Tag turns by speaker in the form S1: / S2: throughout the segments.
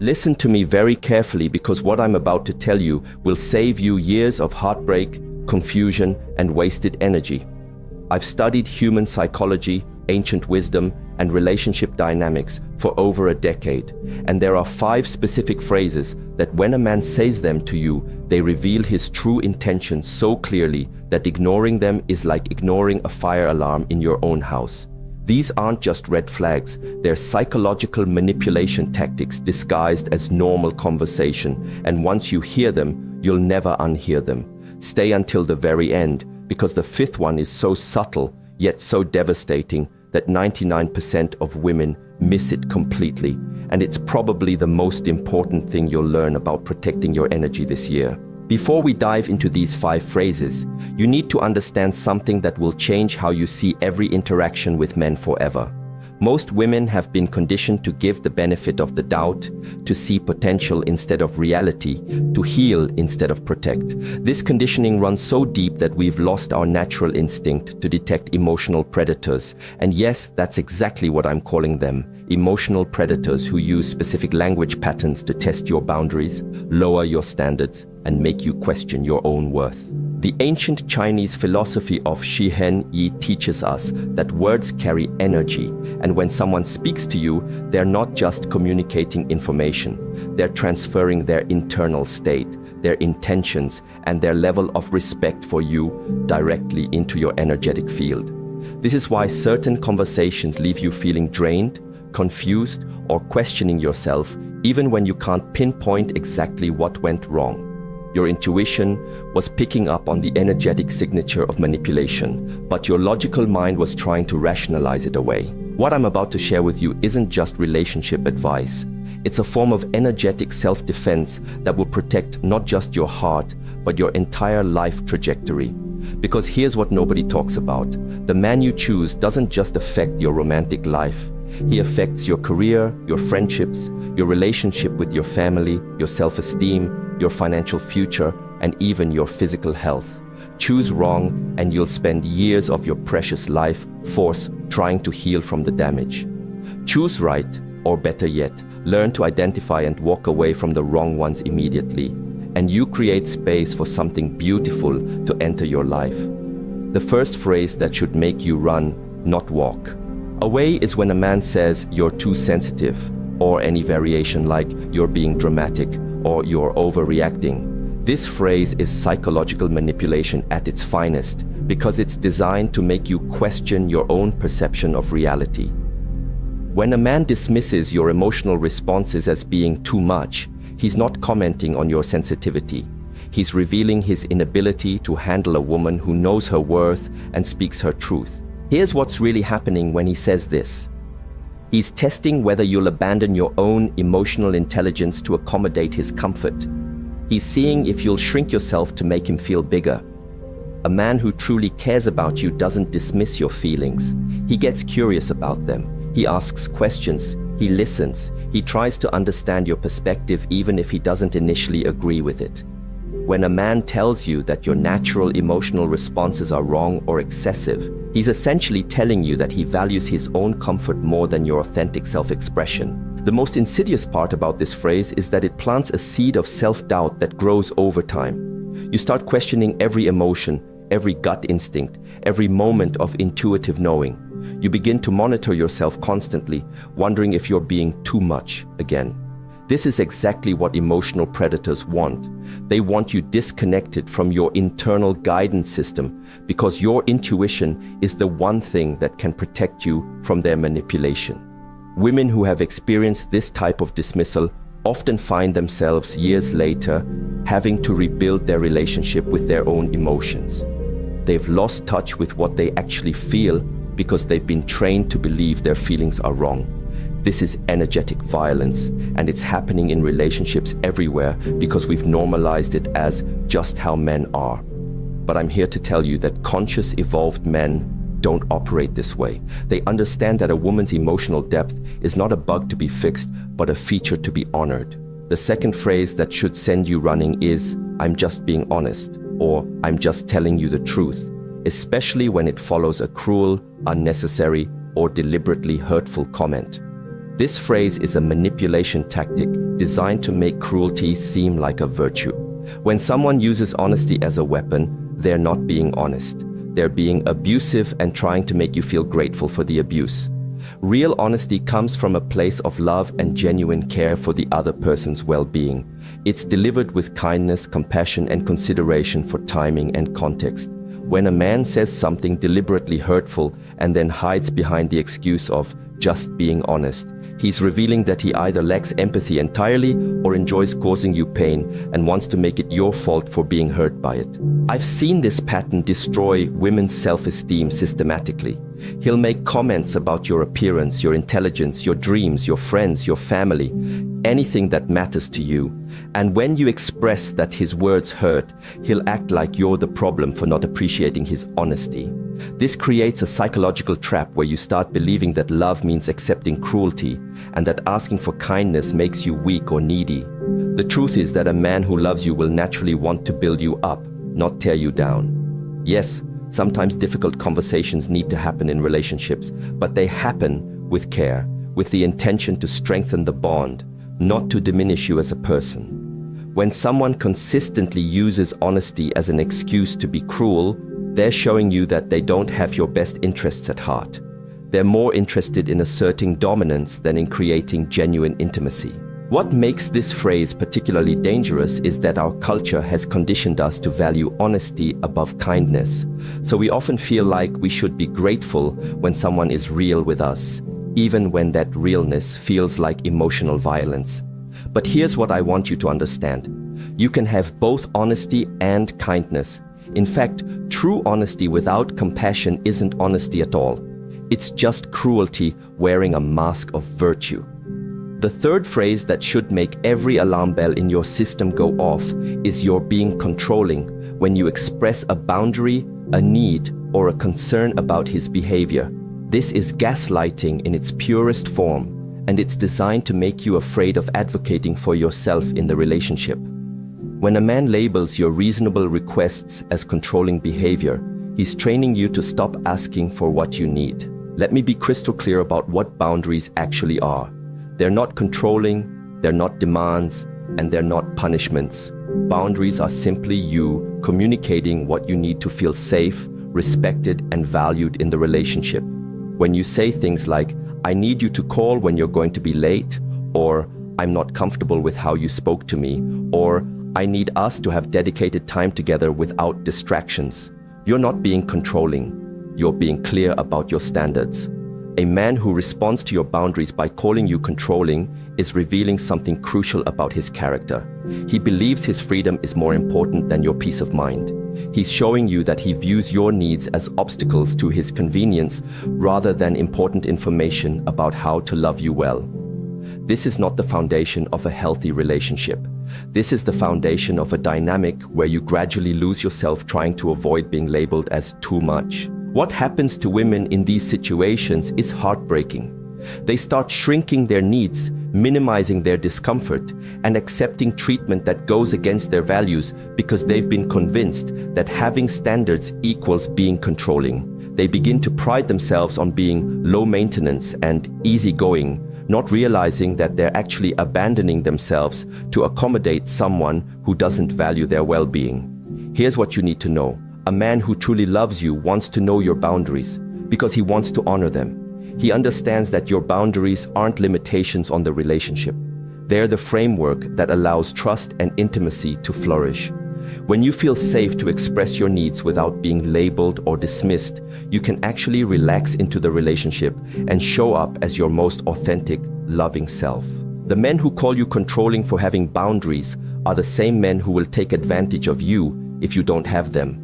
S1: Listen to me very carefully, because what I'm about to tell you will save you years of heartbreak, confusion, and wasted energy. I've studied human psychology, ancient wisdom, and relationship dynamics for over a decade, and there are 5 specific phrases that when a man says them to you, they reveal his true intentions so clearly that ignoring them is like ignoring a fire alarm in your own house. These aren't just red flags, they're psychological manipulation tactics disguised as normal conversation, and once you hear them, you'll never unhear them. Stay until the very end, because the 5th one is so subtle, yet so devastating, that 99% of women miss it completely, and it's probably the most important thing you'll learn about protecting your energy this year. Before we dive into these 5 phrases, you need to understand something that will change how you see every interaction with men forever. Most women have been conditioned to give the benefit of the doubt, to see potential instead of reality, to heal instead of protect. This conditioning runs so deep that we've lost our natural instinct to detect emotional predators. And yes, that's exactly what I'm calling them. Emotional predators who use specific language patterns to test your boundaries, lower your standards, and make you question your own worth. The ancient Chinese philosophy of Shihen Yi teaches us that words carry energy, and when someone speaks to you, they're not just communicating information, they're transferring their internal state, their intentions, and their level of respect for you directly into your energetic field. This is why certain conversations leave you feeling drained, confused, or questioning yourself, even when you can't pinpoint exactly what went wrong. Your intuition was picking up on the energetic signature of manipulation, but your logical mind was trying to rationalize it away. What I'm about to share with you isn't just relationship advice. It's a form of energetic self-defense that will protect not just your heart, but your entire life trajectory. Because here's what nobody talks about. The man you choose doesn't just affect your romantic life. He affects your career, your friendships, your relationship with your family, your self-esteem, your financial future, and even your physical health. Choose wrong, and you'll spend years of your precious life force trying to heal from the damage. Choose right, or better yet, learn to identify and walk away from the wrong ones immediately, and you create space for something beautiful to enter your life. The first phrase that should make you run, not walk. Away is when a man says you're too sensitive, or any variation like you're being dramatic, or you're overreacting. This phrase is psychological manipulation at its finest, because it's designed to make you question your own perception of reality. When a man dismisses your emotional responses as being too much, he's not commenting on your sensitivity. He's revealing his inability to handle a woman who knows her worth and speaks her truth. Here's what's really happening when he says this. He's testing whether you'll abandon your own emotional intelligence to accommodate his comfort. He's seeing if you'll shrink yourself to make him feel bigger. A man who truly cares about you doesn't dismiss your feelings. He gets curious about them. He asks questions. He listens. He tries to understand your perspective even if he doesn't initially agree with it. When a man tells you that your natural emotional responses are wrong or excessive, he's essentially telling you that he values his own comfort more than your authentic self-expression. The most insidious part about this phrase is that it plants a seed of self-doubt that grows over time. You start questioning every emotion, every gut instinct, every moment of intuitive knowing. You begin to monitor yourself constantly, wondering if you're being too much again. This is exactly what emotional predators want. They want you disconnected from your internal guidance system, because your intuition is the one thing that can protect you from their manipulation. Women who have experienced this type of dismissal often find themselves years later having to rebuild their relationship with their own emotions. They've lost touch with what they actually feel because they've been trained to believe their feelings are wrong. This is energetic violence, and it's happening in relationships everywhere because we've normalized it as just how men are. But I'm here to tell you that conscious, evolved men don't operate this way. They understand that a woman's emotional depth is not a bug to be fixed, but a feature to be honored. The second phrase that should send you running is, "I'm just being honest," or "I'm just telling you the truth," especially when it follows a cruel, unnecessary, or deliberately hurtful comment. This phrase is a manipulation tactic designed to make cruelty seem like a virtue. When someone uses honesty as a weapon, they're not being honest. They're being abusive and trying to make you feel grateful for the abuse. Real honesty comes from a place of love and genuine care for the other person's well-being. It's delivered with kindness, compassion, and consideration for timing and context. When a man says something deliberately hurtful and then hides behind the excuse of just being honest, he's revealing that he either lacks empathy entirely or enjoys causing you pain and wants to make it your fault for being hurt by it. I've seen this pattern destroy women's self-esteem systematically. He'll make comments about your appearance, your intelligence, your dreams, your friends, your family, anything that matters to you. And when you express that his words hurt, he'll act like you're the problem for not appreciating his honesty. This creates a psychological trap where you start believing that love means accepting cruelty and that asking for kindness makes you weak or needy. The truth is that a man who loves you will naturally want to build you up, not tear you down. Yes, sometimes difficult conversations need to happen in relationships, but they happen with care, with the intention to strengthen the bond, not to diminish you as a person. When someone consistently uses honesty as an excuse to be cruel, they're showing you that they don't have your best interests at heart. They're more interested in asserting dominance than in creating genuine intimacy. What makes this phrase particularly dangerous is that our culture has conditioned us to value honesty above kindness. So we often feel like we should be grateful when someone is real with us, even when that realness feels like emotional violence. But here's what I want you to understand. You can have both honesty and kindness. In fact, true honesty without compassion isn't honesty at all. It's just cruelty wearing a mask of virtue. The third phrase that should make every alarm bell in your system go off is you're being controlling when you express a boundary, a need, or a concern about his behavior. This is gaslighting in its purest form, and it's designed to make you afraid of advocating for yourself in the relationship. When a man labels your reasonable requests as controlling behavior, he's training you to stop asking for what you need. Let me be crystal clear about what boundaries actually are. They're not controlling, they're not demands, and they're not punishments. Boundaries are simply you communicating what you need to feel safe, respected, and valued in the relationship. When you say things like, "I need you to call when you're going to be late," or "I'm not comfortable with how you spoke to me," or "I need us to have dedicated time together without distractions," you're not being controlling. You're being clear about your standards. A man who responds to your boundaries by calling you controlling is revealing something crucial about his character. He believes his freedom is more important than your peace of mind. He's showing you that he views your needs as obstacles to his convenience rather than important information about how to love you well. This is not the foundation of a healthy relationship. This is the foundation of a dynamic where you gradually lose yourself trying to avoid being labeled as too much. What happens to women in these situations is heartbreaking. They start shrinking their needs, minimizing their discomfort, and accepting treatment that goes against their values because they've been convinced that having standards equals being controlling. They begin to pride themselves on being low maintenance and easygoing, not realizing that they're actually abandoning themselves to accommodate someone who doesn't value their well-being. Here's what you need to know. A man who truly loves you wants to know your boundaries because he wants to honor them. He understands that your boundaries aren't limitations on the relationship. They're the framework that allows trust and intimacy to flourish. When you feel safe to express your needs without being labeled or dismissed, you can actually relax into the relationship and show up as your most authentic, loving self. The men who call you controlling for having boundaries are the same men who will take advantage of you if you don't have them.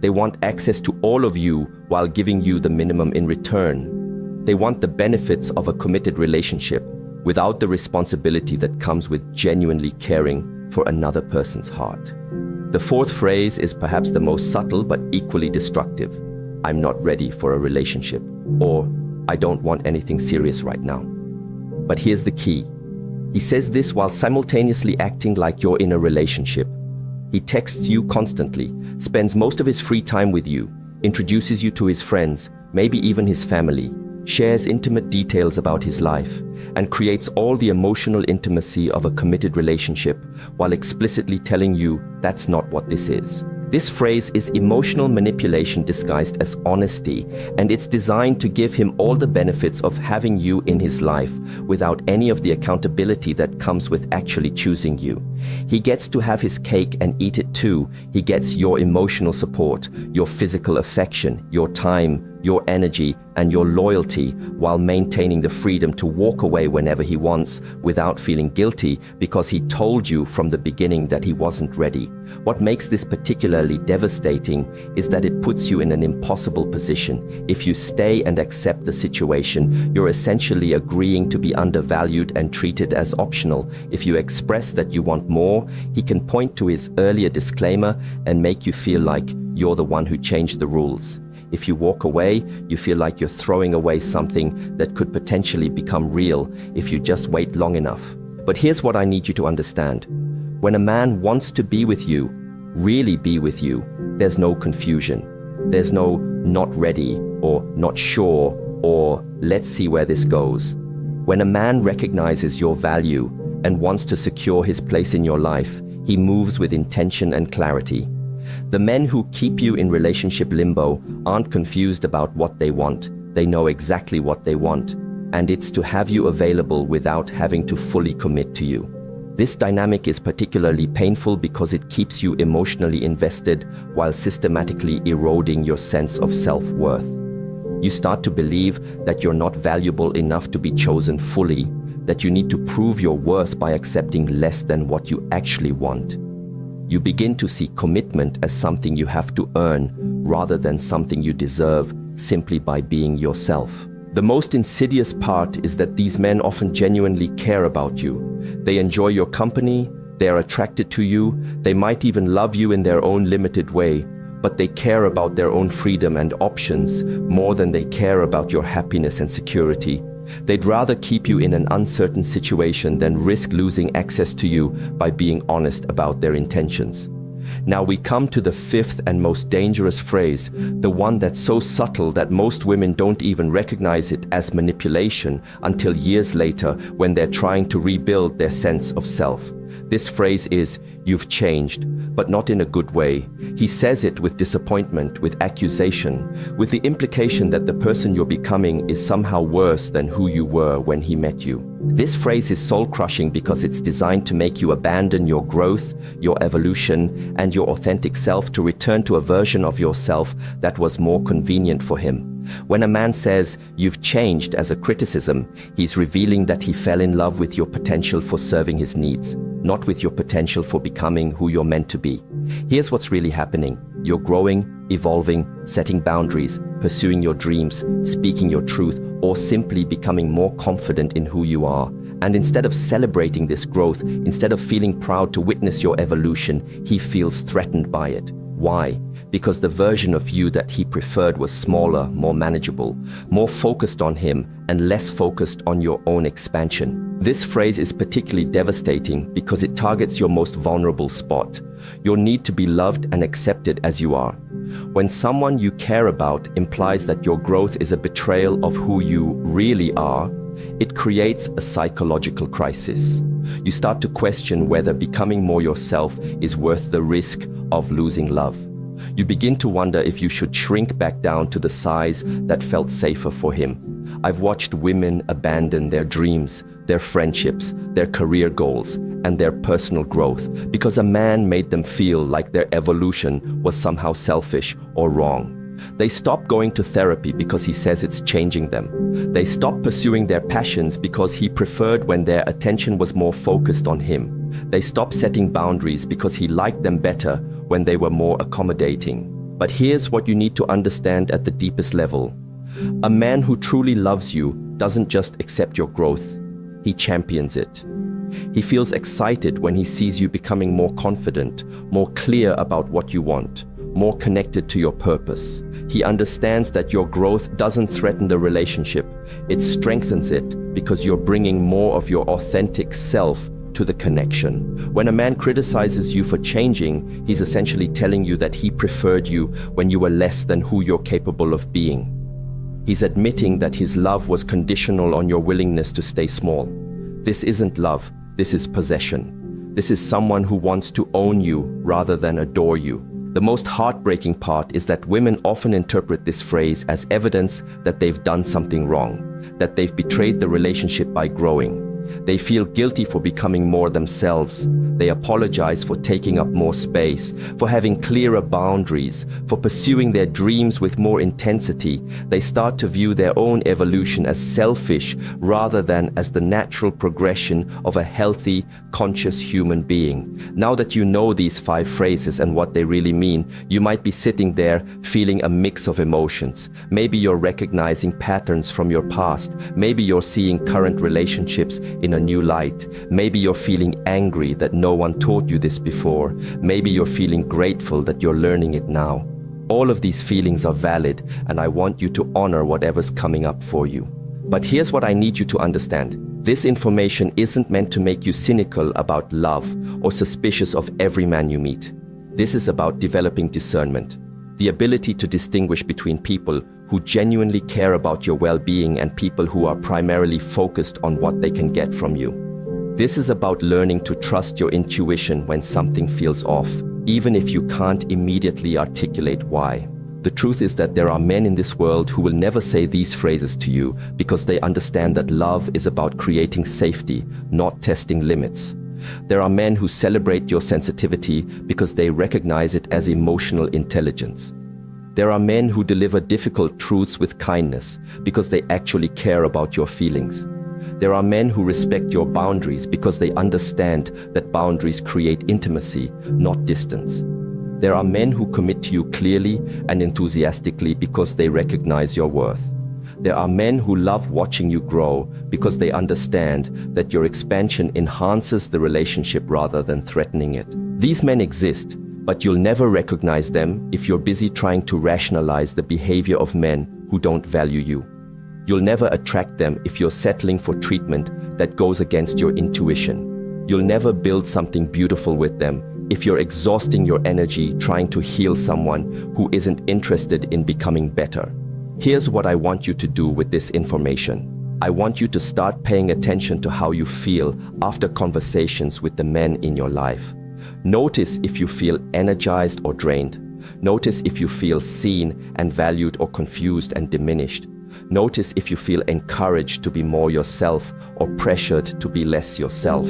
S1: They want access to all of you while giving you the minimum in return. They want the benefits of a committed relationship without the responsibility that comes with genuinely caring for another person's heart. The fourth phrase is perhaps the most subtle but equally destructive. "I'm not ready for a relationship," or "I don't want anything serious right now." But here's the key. He says this while simultaneously acting like you're in a relationship. He texts you constantly, spends most of his free time with you, introduces you to his friends, maybe even his family. shares intimate details about his life, and creates all the emotional intimacy of a committed relationship while explicitly telling you that's not what this is. This phrase is emotional manipulation disguised as honesty, and it's designed to give him all the benefits of having you in his life without any of the accountability that comes with actually choosing you. He gets to have his cake and eat it too. He gets your emotional support, your physical affection, your time, your energy, and your loyalty, while maintaining the freedom to walk away whenever he wants without feeling guilty because he told you from the beginning that he wasn't ready. What makes this particularly devastating is that it puts you in an impossible position. If you stay and accept the situation, you're essentially agreeing to be undervalued and treated as optional. If you express that you want more, he can point to his earlier disclaimer and make you feel like you're the one who changed the rules. If you walk away, you feel like you're throwing away something that could potentially become real if you just wait long enough. But here's what I need you to understand. When a man wants to be with you, really be with you, there's no confusion. There's no not ready or not sure or let's see where this goes. When a man recognizes your value and wants to secure his place in your life, he moves with intention and clarity. The men who keep you in relationship limbo aren't confused about what they want. They know exactly what they want, and it's to have you available without having to fully commit to you. This dynamic is particularly painful because it keeps you emotionally invested while systematically eroding your sense of self-worth. You start to believe that you're not valuable enough to be chosen fully, that you need to prove your worth by accepting less than what you actually want. You begin to see commitment as something you have to earn rather than something you deserve simply by being yourself. The most insidious part is that these men often genuinely care about you. They enjoy your company, they are attracted to you, they might even love you in their own limited way, but they care about their own freedom and options more than they care about your happiness and security. They'd rather keep you in an uncertain situation than risk losing access to you by being honest about their intentions. Now we come to the fifth and most dangerous phrase, the one that's so subtle that most women don't even recognize it as manipulation until years later when they're trying to rebuild their sense of self. This phrase is, "You've changed," but not in a good way. He says it with disappointment, with accusation, with the implication that the person you're becoming is somehow worse than who you were when he met you. This phrase is soul-crushing because it's designed to make you abandon your growth, your evolution, and your authentic self to return to a version of yourself that was more convenient for him. When a man says, "You've changed," as a criticism, he's revealing that he fell in love with your potential for serving his needs, not with your potential for becoming who you're meant to be. Here's what's really happening. You're growing, evolving, setting boundaries, pursuing your dreams, speaking your truth, or simply becoming more confident in who you are. And instead of celebrating this growth, instead of feeling proud to witness your evolution, he feels threatened by it. Why? Because the version of you that he preferred was smaller, more manageable, more focused on him, and less focused on your own expansion. This phrase is particularly devastating because it targets your most vulnerable spot, your need to be loved and accepted as you are. When someone you care about implies that your growth is a betrayal of who you really are, it creates a psychological crisis. You start to question whether becoming more yourself is worth the risk of losing love. You begin to wonder if you should shrink back down to the size that felt safer for him. I've watched women abandon their dreams, their friendships, their career goals, and their personal growth because a man made them feel like their evolution was somehow selfish or wrong. They stop going to therapy because he says it's changing them. They stop pursuing their passions because he preferred when their attention was more focused on him. They stop setting boundaries because he liked them better when they were more accommodating. But here's what you need to understand at the deepest level. A man who truly loves you doesn't just accept your growth, he champions it. He feels excited when he sees you becoming more confident, more clear about what you want, more connected to your purpose. He understands that your growth doesn't threaten the relationship, it strengthens it because you're bringing more of your authentic self to the connection. When a man criticizes you for changing, he's essentially telling you that he preferred you when you were less than who you're capable of being. He's admitting that his love was conditional on your willingness to stay small. This isn't love, this is possession. This is someone who wants to own you rather than adore you. The most heartbreaking part is that women often interpret this phrase as evidence that they've done something wrong, that they've betrayed the relationship by growing. They feel guilty for becoming more themselves. They apologize for taking up more space, for having clearer boundaries, for pursuing their dreams with more intensity. They start to view their own evolution as selfish rather than as the natural progression of a healthy, conscious human being. Now that you know these 5 phrases and what they really mean, you might be sitting there feeling a mix of emotions. Maybe you're recognizing patterns from your past. Maybe you're seeing current relationships in a new light. Maybe you're feeling angry that no one taught you this before. Maybe you're feeling grateful that you're learning it now. All of these feelings are valid, and I want you to honor whatever's coming up for you. But here's what I need you to understand. This information isn't meant to make you cynical about love or suspicious of every man you meet. This is about developing discernment, the ability to distinguish between people who genuinely care about your well-being and people who are primarily focused on what they can get from you. This is about learning to trust your intuition when something feels off, even if you can't immediately articulate why. The truth is that there are men in this world who will never say these phrases to you because they understand that love is about creating safety, not testing limits. There are men who celebrate your sensitivity because they recognize it as emotional intelligence. There are men who deliver difficult truths with kindness because they actually care about your feelings. There are men who respect your boundaries because they understand that boundaries create intimacy, not distance. There are men who commit to you clearly and enthusiastically because they recognize your worth. There are men who love watching you grow because they understand that your expansion enhances the relationship rather than threatening it. These men exist, but you'll never recognize them if you're busy trying to rationalize the behavior of men who don't value you. You'll never attract them if you're settling for treatment that goes against your intuition. You'll never build something beautiful with them if you're exhausting your energy trying to heal someone who isn't interested in becoming better. Here's what I want you to do with this information. I want you to start paying attention to how you feel after conversations with the men in your life. Notice if you feel energized or drained. Notice if you feel seen and valued or confused and diminished. Notice if you feel encouraged to be more yourself or pressured to be less yourself.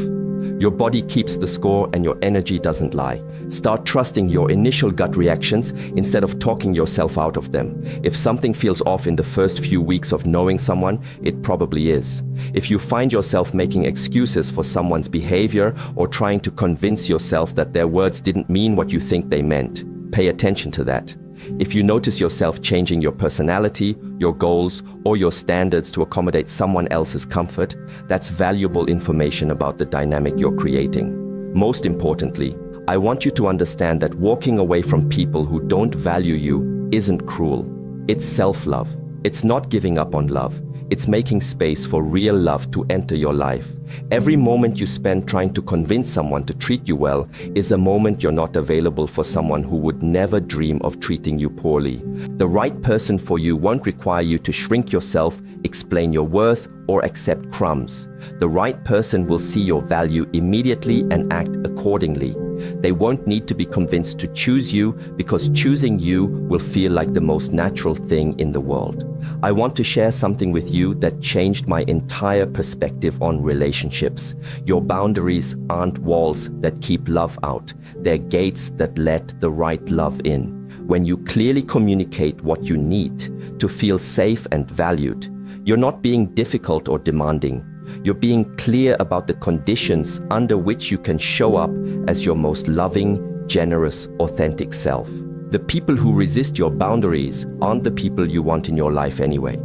S1: Your body keeps the score and your energy doesn't lie. Start trusting your initial gut reactions instead of talking yourself out of them. If something feels off in the first few weeks of knowing someone, it probably is. If you find yourself making excuses for someone's behavior or trying to convince yourself that their words didn't mean what you think they meant, pay attention to that. If you notice yourself changing your personality, your goals, or your standards to accommodate someone else's comfort, that's valuable information about the dynamic you're creating. Most importantly, I want you to understand that walking away from people who don't value you isn't cruel. It's self-love. It's not giving up on love. It's making space for real love to enter your life. Every moment you spend trying to convince someone to treat you well is a moment you're not available for someone who would never dream of treating you poorly. The right person for you won't require you to shrink yourself, explain your worth, or accept crumbs. The right person will see your value immediately and act accordingly. They won't need to be convinced to choose you because choosing you will feel like the most natural thing in the world. I want to share something with you that changed my entire perspective on relationships. Your boundaries aren't walls that keep love out. They're gates that let the right love in. When you clearly communicate what you need to feel safe and valued, you're not being difficult or demanding. You're being clear about the conditions under which you can show up as your most loving, generous, authentic self. The people who resist your boundaries aren't the people you want in your life anyway.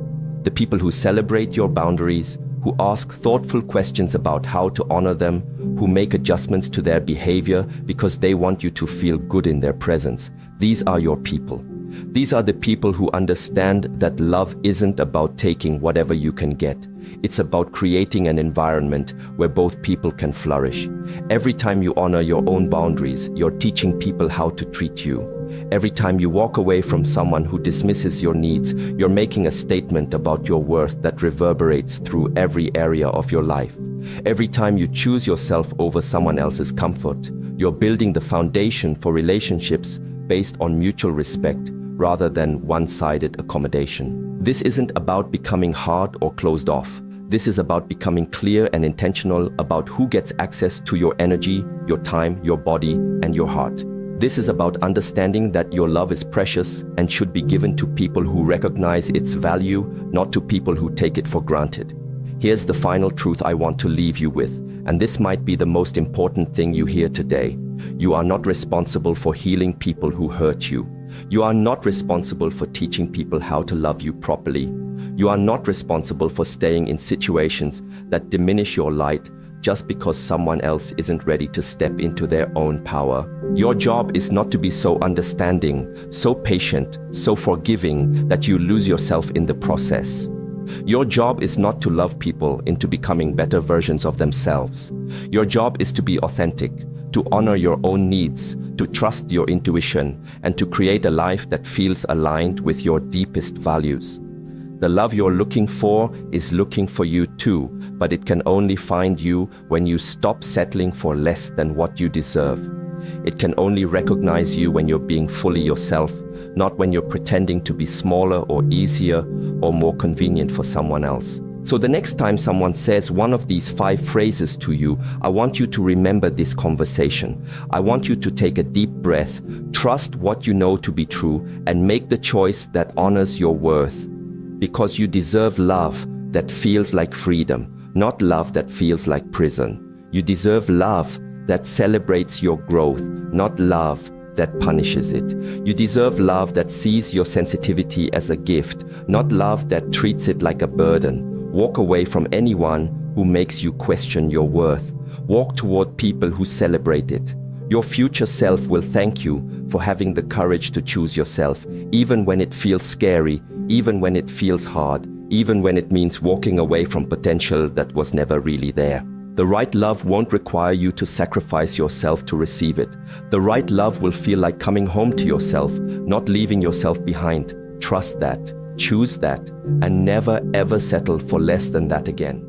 S1: The people who celebrate your boundaries, who ask thoughtful questions about how to honor them, who make adjustments to their behavior because they want you to feel good in their presence. These are your people. These are the people who understand that love isn't about taking whatever you can get. It's about creating an environment where both people can flourish. Every time you honor your own boundaries, you're teaching people how to treat you. Every time you walk away from someone who dismisses your needs, you're making a statement about your worth that reverberates through every area of your life. Every time you choose yourself over someone else's comfort, you're building the foundation for relationships based on mutual respect rather than one-sided accommodation. This isn't about becoming hard or closed off. This is about becoming clear and intentional about who gets access to your energy, your time, your body, and your heart. This is about understanding that your love is precious and should be given to people who recognize its value, not to people who take it for granted. Here's the final truth I want to leave you with, and this might be the most important thing you hear today. You are not responsible for healing people who hurt you. You are not responsible for teaching people how to love you properly. You are not responsible for staying in situations that diminish your light just because someone else isn't ready to step into their own power. Your job is not to be so understanding, so patient, so forgiving that you lose yourself in the process. Your job is not to love people into becoming better versions of themselves. Your job is to be authentic, to honor your own needs, to trust your intuition, and to create a life that feels aligned with your deepest values. The love you're looking for is looking for you too, but it can only find you when you stop settling for less than what you deserve. It can only recognize you when you're being fully yourself, not when you're pretending to be smaller or easier or more convenient for someone else. So the next time someone says one of these 5 phrases to you, I want you to remember this conversation. I want you to take a deep breath, trust what you know to be true, and make the choice that honors your worth. Because you deserve love that feels like freedom, not love that feels like prison. You deserve love that celebrates your growth, not love that punishes it. You deserve love that sees your sensitivity as a gift, not love that treats it like a burden. Walk away from anyone who makes you question your worth. Walk toward people who celebrate it. Your future self will thank you for having the courage to choose yourself, even when it feels scary, even when it feels hard, even when it means walking away from potential that was never really there. The right love won't require you to sacrifice yourself to receive it. The right love will feel like coming home to yourself, not leaving yourself behind. Trust that, choose that, and never ever settle for less than that again.